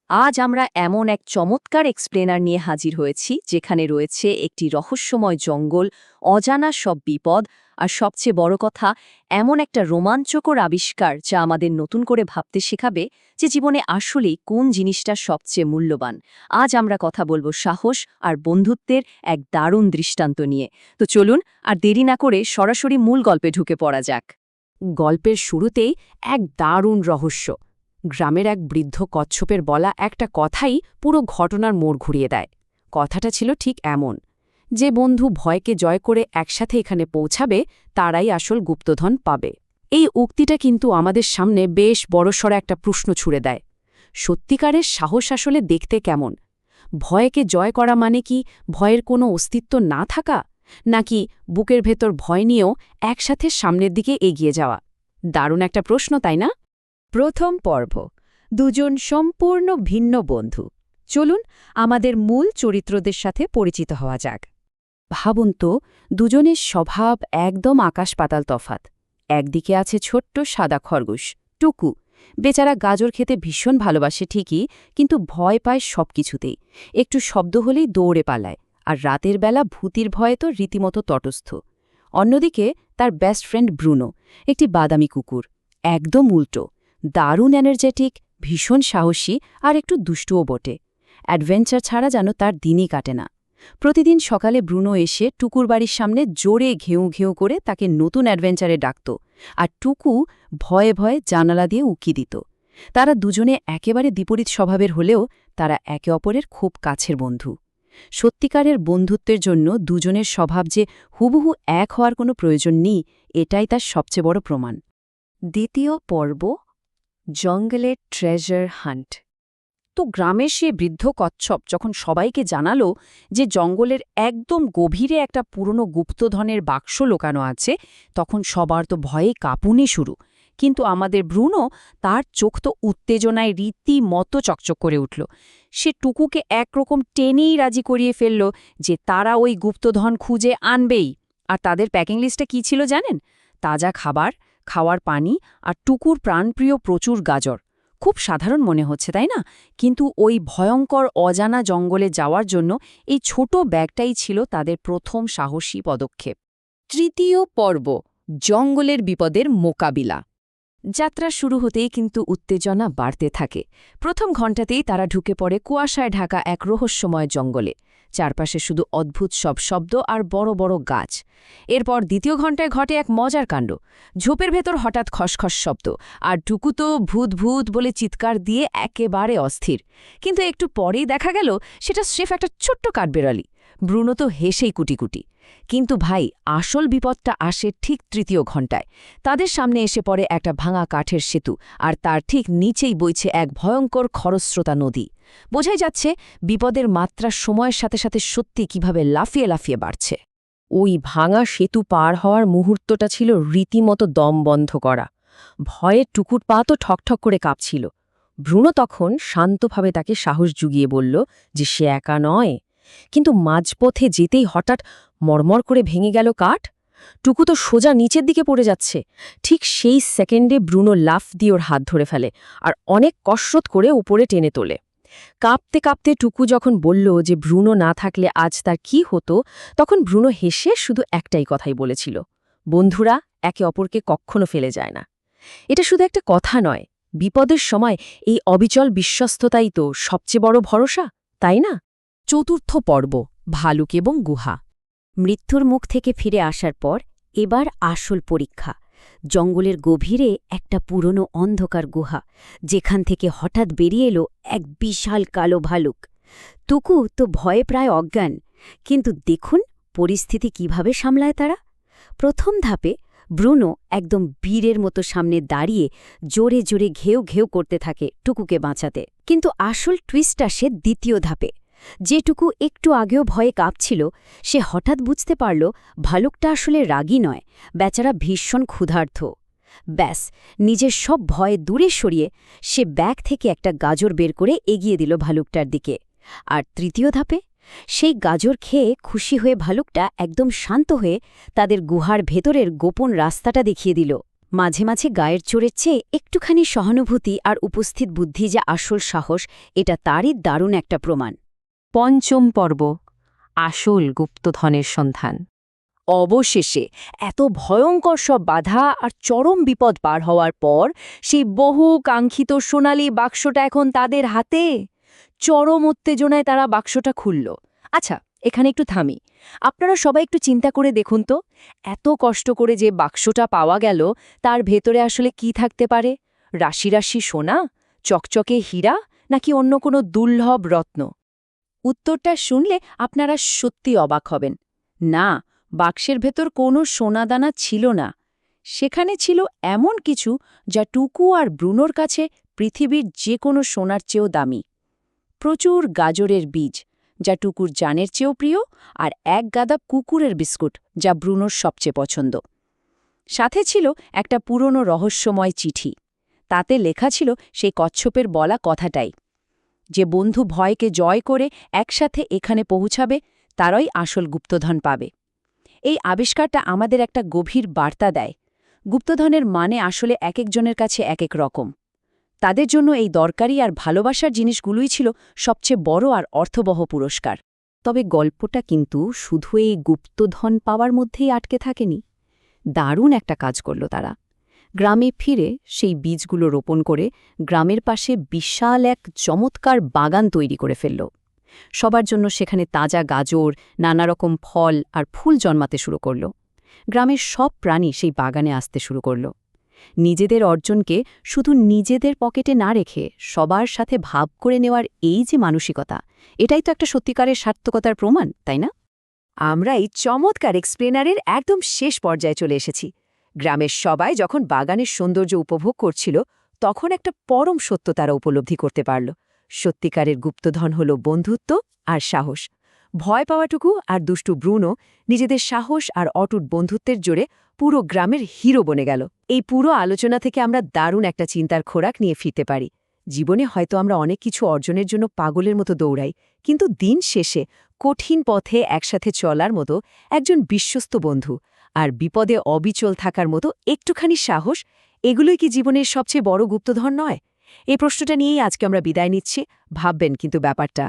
আজ আমরা এমন এক চমৎকার এক্সপ্লেনার নিয়ে হাজির হয়েছি যেখানে রয়েছে একটি রহস্যময় জঙ্গল, অজানা সব বিপদ আর সবচেয়ে বড় কথা এমন একটা রোমাঞ্চকর আবিষ্কার যা আমাদের নতুন করে ভাবতে শেখাবে যে জীবনে আসলেই কোন জিনিসটা সবচেয়ে মূল্যবান। আজ আমরা কথা বলবো সাহস আর বন্ধুত্বের এক দারুণ দৃষ্টান্ত নিয়ে। তো চলুন আর দেরি না করে সরাসরি মূল গল্পে ঢুকে পড়া যাক। গল্পের শুরুতেই এক দারুণ রহস্য। গ্রামের এক বৃদ্ধ কচ্ছপের বলা একটা কথাই পুরো ঘটনার মোড় ঘুরিয়ে দেয়। কথাটা ছিল ঠিক এমন, যে বন্ধু ভয়কে জয় করে একসাথে এখানে পৌঁছাবে তারাই আসল গুপ্তধন পাবে। এই উক্তিটা কিন্তু আমাদের সামনে বেশ বড়সড় একটা প্রশ্ন ছুড়ে দেয়। সত্যিকারের সাহস আসলে দেখতে কেমন? ভয়কে জয় করা মানে কি ভয়ের কোনো অস্তিত্ব না থাকা, নাকি বুকের ভেতর ভয় নিয়েও একসাথে সামনের দিকে এগিয়ে যাওয়া? দারুণ একটা প্রশ্ন, তাই না? প্রথম পর্ব, দুজন সম্পূর্ণ ভিন্ন বন্ধু। চলুন আমাদের মূল চরিত্রদের সাথে পরিচিত হওয়া যাক। ভাবুন তো, দুজনের স্বভাব একদম আকাশ পাতাল তফাত। একদিকে আছে ছোট্ট সাদা খরগোশ টুকু। বেচারা গাজর খেতে ভীষণ ভালোবাসে ঠিকই, কিন্তু ভয় পায় সবকিছুতেই। একটু শব্দ হলেই দৌড়ে পালায়, আর রাতের বেলা ভূতির ভয়ে তো রীতিমতো তটস্থ। অন্যদিকে তার বেস্ট ফ্রেন্ড ব্রুনো, একটি বাদামি কুকুর। একদম উল্টো, দারুণ এনার্জেটিক, ভীষণ সাহসী আর একটু দুষ্টুও বটে। অ্যাডভেঞ্চার ছাড়া যেন তার দিনই কাটে না। প্রতিদিন সকালে ব্রুনো এসে টুকুর বাড়ির সামনে জোরে ঘেউ ঘেউ করে তাকে নতুন অ্যাডভেঞ্চারে ডাকত, আর টুকু ভয়ে ভয়ে জানালা দিয়ে উকি দিত। তারা দুজনে একেবারে বিপরীত স্বভাবের হলেও তারা একে অপরের খুব কাছের বন্ধু। সত্যিকারের বন্ধুত্বের জন্য দুজনের স্বভাব যে হুবহু এক হওয়ার কোনো প্রয়োজন নেই, এটাই তার সবচেয়ে বড় প্রমাণ। দ্বিতীয় পর্ব, জঙ্গলের ট্রেজার হান্ট। তো গ্রামের সে বৃদ্ধ কচ্ছপ যখন সবাইকে জানালো যে জঙ্গলের একদম গভীরে একটা পুরনো গুপ্তধনের বাক্স লুকানো আছে, তখন সবার তো ভয়ে কাঁপুনি শুরু। কিন্তু আমাদের ব্রুনো, তার চোখ তো উত্তেজনায় রীতিমতো চকচক করে উঠল। সে টুকুকে একরকম টেনেই রাজি করিয়ে ফেলল যে তারা ওই গুপ্তধন খুঁজে আনবেই। আর তাদের প্যাকিং লিস্টে কী ছিল জানেন? তাজা খাবার, খাওয়ার পানি আর টুকুর প্রাণপ্রিয় প্রচুর গাজর। খুব সাধারণ মনে হচ্ছে, তাই না? কিন্তু ওই ভয়ঙ্কর অজানা জঙ্গলে যাওয়ার জন্য এই ছোট ব্যাগটাই ছিল তাদের প্রথম সাহসী পদক্ষেপ। তৃতীয় পর্ব, জঙ্গলের বিপদের মোকাবিলা। যাত্রা শুরু হতেই কিন্তু উত্তেজনা বাড়তে থাকে। প্রথম ঘণ্টাতেই তারা ঢুকে পড়ে কুয়াশায় ঢাকা এক রহস্যময় জঙ্গলে। চারপাশে শুধু অদ্ভুত সব শব্দ আর বড় বড় গাছ। এরপর দ্বিতীয় ঘণ্টায় ঘটে এক মজার কাণ্ড। ঝোপের ভেতর হঠাৎ খসখস শব্দ, আর টুকু তো ভূত ভূত বলে চিৎকার দিয়ে একেবারে অস্থির। কিন্তু একটু পরেই দেখা গেল সেটা স্রেফ একটা ছোট্ট কাঠবেড়ালি। ব্রুনো তো হেসেই কুটিকুটি। কিন্তু ভাই, আসল বিপদটা আসে ঠিক তৃতীয় ঘণ্টায়। তাদের সামনে এসে পড়ে একটা ভাঙা কাঠের সেতু, আর তার ঠিক নিচেই বইছে এক ভয়ঙ্কর খরস্রোতা নদী। বোঝাই যাচ্ছে বিপদের মাত্রা সময়ের সাথে সাথে সত্যি কিভাবে লাফিয়ে লাফিয়ে বাড়ছে। ওই ভাঙা সেতু পার হওয়ার মুহূর্তটা ছিল রীতিমতো দম বন্ধ করা। ভয়ে টুকুর পা তো ঠকঠক করে কাঁপছিল। ব্রুনো তখন শান্তভাবে তাকে সাহস জুগিয়ে বলল যে সে একা নয়। কিন্তু মাঝপথে যেতেই হঠাৎ মরমর করে ভেঙে গেল কাঠ। টুকু তো সোজা নিচের দিকে পড়ে যাচ্ছে। ঠিক সেই সেকেন্ডে ব্রুনো লাফ দিয়ে ওর হাত ধরে ফেলে আর অনেক কসরত করে উপরে টেনে তোলে। কাঁপতে কাঁপতে টুকু যখন বলল যে ব্রুনো না থাকলে আজ তার কি হতো, তখন ব্রুনো হেসে শুধু একটাই কথাই বলেছিল, বন্ধুরা একে অপরকে কখনো ফেলে যায় না। এটা শুধু একটা কথা নয়, বিপদের সময় এই অবিচল বিশ্বস্ততাই তো সবচেয়ে বড় ভরসা, তাই না? চতুর্থ পর্ব, ভালুক এবং গুহা। মৃত্যুর মুখ থেকে ফিরে আসার পর এবার আসল পরীক্ষা। জঙ্গলের গভীরে একটা পুরনো অন্ধকার গুহা, যেখান থেকে হঠাৎ বেরিয়ে এলো এক বিশাল কালো ভালুক। টুকু তো ভয়ে প্রায় অজ্ঞান, কিন্তু দেখুন পরিস্থিতি কিভাবে সামলায় তারা। প্রথম ধাপে ব্রুনো একদম বীরের মতো সামনে দাঁড়িয়ে জোরে জোরে ঘেউ ঘেউ করতে থাকে টুকুকে বাঁচাতে। কিন্তু আসল টুইস্ট আসে দ্বিতীয় ধাপে। যেটুকু একটু আগেও ভয়ে কাঁপছিল, সে হঠাৎ বুঝতে পারল ভালুকটা আসলে রাগী নয়, বেচারা ভীষণ ক্ষুধার্ত। ব্যাস, নিজের সব ভয় দূরে সরিয়ে সে ব্যাগ থেকে একটা গাজর বের করে এগিয়ে দিল ভালুকটার দিকে। আর তৃতীয় ধাপে সেই গাজর খেয়ে খুশি হয়ে ভালুকটা একদম শান্ত হয়ে তাদের গুহার ভেতরের গোপন রাস্তাটা দেখিয়ে দিল। মাঝে মাঝে গায়ের চোরের চেয়ে একটুখানি সহানুভূতি আর উপস্থিত বুদ্ধি যে আসল সাহস, এটা তারই দারুণ একটা প্রমাণ। পঞ্চম পর্ব, আসল গুপ্তধনের সন্ধান। অবশেষে এত ভয়ঙ্কর সব বাধা আর চরম বিপদ পার হওয়ার পর সেই বহু কাঙ্ক্ষিত সোনালি বাক্সটা এখন তাদের হাতে। চরম উত্তেজনায় তারা বাক্সটা খুলল। আচ্ছা, এখানে একটু থামি। আপনারা সবাই একটু চিন্তা করে দেখুন তো, এত কষ্ট করে যে বাক্সটা পাওয়া গেল তার ভেতরে আসলে কি থাকতে পারে? রাশি রাশি সোনা, চকচকে হীরা, নাকি অন্য কোনো দুর্লভ রত্ন? উত্তরটা শুনলে আপনারা সত্যি অবাক হবেন। না, বাক্সের ভেতর কোনো সোনাদানা ছিল না। সেখানে ছিল এমন কিছু যা টুকু আর ব্রুনোর কাছে পৃথিবীর যে কোনো সোনার চেয়েও দামি। প্রচুর গাজরের বীজ, যা টুকুর জানের চেয়েও প্রিয়, আর এক গাদা কুকুরের বিস্কুট, যা ব্রুনোর সবচেয়ে পছন্দ। সাথে ছিল একটা পুরনো রহস্যময় চিঠি। তাতে লেখা ছিল সেই কচ্ছপের বলা কথাটাই, যে বন্ধু ভয়কে জয় করে একসাথে এখানে পৌঁছাবে তারাই আসল গুপ্তধন পাবে। এই আবিষ্কারটা আমাদের একটা গভীর বার্তা দেয়। গুপ্তধনের মানে আসলে একজনের কাছে এক রকম। তাদের জন্য এই দরকারি আর ভালোবাসার জিনিসগুলোই ছিল সবচেয়ে বড় আর অর্থবহ পুরস্কার। তবে গল্পটা কিন্তু শুধু এই গুপ্তধন পাওয়ার মধ্যেই আটকে থাকেনি। দারুণ একটা কাজ করল তারা। গ্রামে ফিরে সেই বীজগুলো রোপণ করে গ্রামের পাশে বিশাল এক চমৎকার বাগান তৈরি করে ফেলল। সবার জন্য সেখানে তাজা গাজর, নানা রকম ফল আর ফুল জন্মাতে শুরু করল। গ্রামের সব প্রাণী সেই বাগানে আসতে শুরু করল। নিজেদের অর্জনকে শুধু নিজেদের পকেটে না রেখে সবার সাথে ভাগ করে নেওয়ার এই যে মানসিকতা, এটাই তো একটা সত্যিকারের সার্থকতার প্রমাণ, তাই না? আমরা এই চমৎকার এক্সপ্লেনারের একদম শেষ পর্যায়ে চলে এসেছি। গ্রামের সবাই যখন বাগানের সৌন্দর্য উপভোগ করছিল, তখন একটা পরম সত্য তারা উপলব্ধি করতে পারল। সত্যিকারের গুপ্তধন হল বন্ধুত্ব আর সাহস। ভয় পাওয়াটুকু আর দুষ্টু ব্রুনো নিজেদের সাহস আর অটুট বন্ধুত্বের জোরে পুরো গ্রামের হিরো বনে গেল। এই পুরো আলোচনা থেকে আমরা দারুণ একটা চিন্তার খোরাক নিয়ে ফিরতে পারি। জীবনে হয়তো আমরা অনেক কিছু অর্জনের জন্য পাগলের মতো দৌড়াই, কিন্তু দিন শেষে কঠিন পথে একসাথে চলার মতো একজন বিশ্বস্ত বন্ধু আর বিপদে অবিচল থাকার মতো একটুখানি সাহস, এগুলোই কি জীবনের সবচেয়ে বড় গুপ্তধন নয়? এই প্রশ্নটা নিয়েই আজকে আমরা বিদায় নিচ্ছি। ভাববেন কিন্তু ব্যাপারটা।